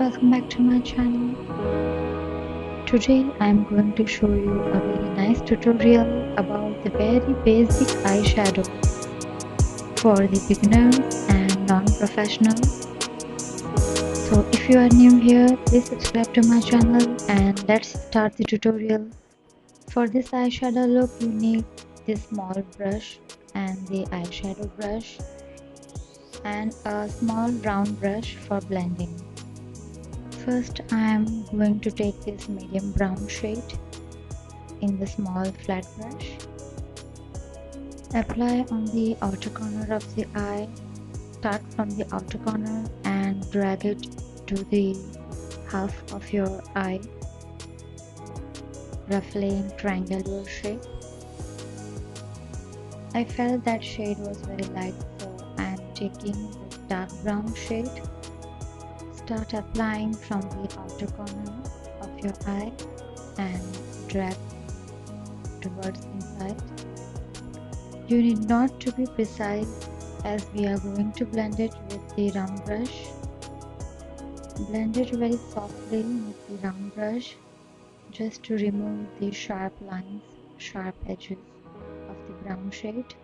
welcome back to my channel. Today I am going to show you a very nice tutorial about the very basic eyeshadow for the beginners and non-professionals. So if you are new here, please subscribe to my channel and let's start the tutorial. For this eyeshadow look, you need this small brush and the eyeshadow brush and a small round brush for blending. First, I am going to take this medium brown shade in the small flat brush. Apply on the outer corner of the eye. Start from the outer corner and drag it to the half of your eye, roughly in triangular shape. I felt that shade was very light, so I am taking this dark brown shade. Start applying from the outer corner of your eye and drag towards inside. You need not to be precise as we are going to blend it with the round brush. Blend it very softly with the round brush just to remove the sharp lines, sharp edges of the brown shade.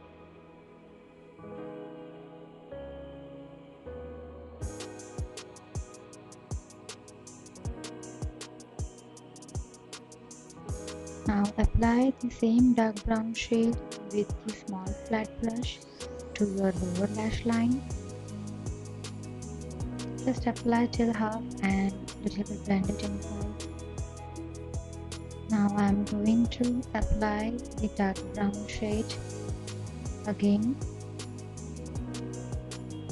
Now apply the same dark brown shade with the small flat brush to your lower lash line. Just apply till half and little bit blend it inside. Now I am going to apply the dark brown shade again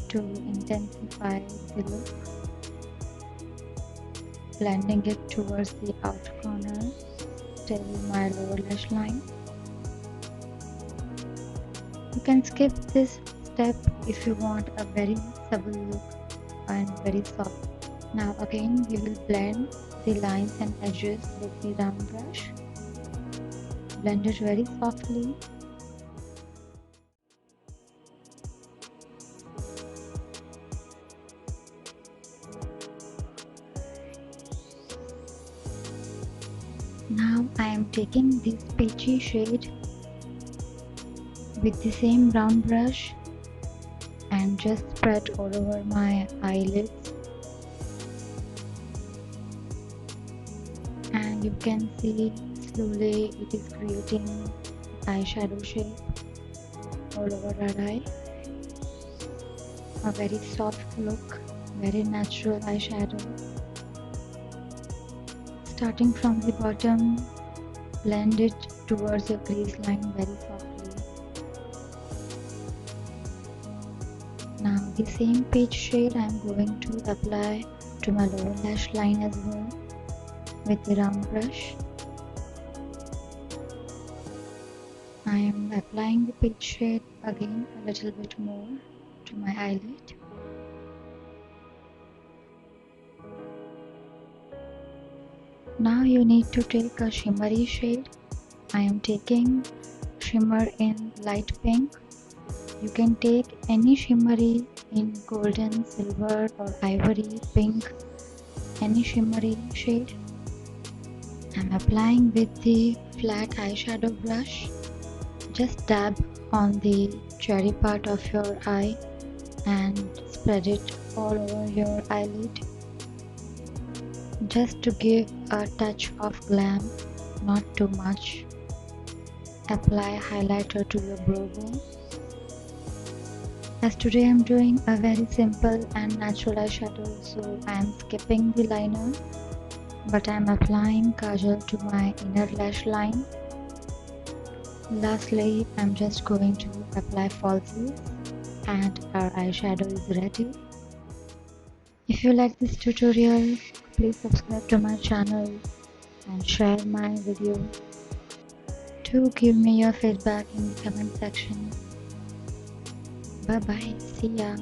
to intensify the look, blending it towards the outer corner till my lower lash line. You can skip this step if you want a very supple look and very soft. Now again we will blend the lines and edges with the round brush. Blend it very softly. Now I am taking this peachy shade with the same round brush and just spread all over my eyelids, and you can see slowly it is creating eyeshadow shape all over our eye. A very soft look, very natural eyeshadow. Starting from the bottom, blend it towards your crease line very softly. Now the same peach shade I am going to apply to my lower lash line as well with the round brush. I am applying the peach shade again a little bit more to my eyelid. Now you need to take a shimmery shade. I am taking shimmer in light pink. You can take any shimmery in golden, silver or ivory, pink, any shimmery shade. I am applying with the flat eyeshadow brush. Just dab on the cherry part of your eye and spread it all over your eyelid. Just to give a touch of glam, not too much. Apply highlighter to your brow bone. As today I am doing a very simple and natural eyeshadow, so I am skipping the liner, but I am applying kajal to my inner lash line. Lastly, I am just going to apply falsies and our eyeshadow is ready. If you like this tutorial, please subscribe to my channel and share my video. Do give me your feedback in the comment section. Bye bye. See ya.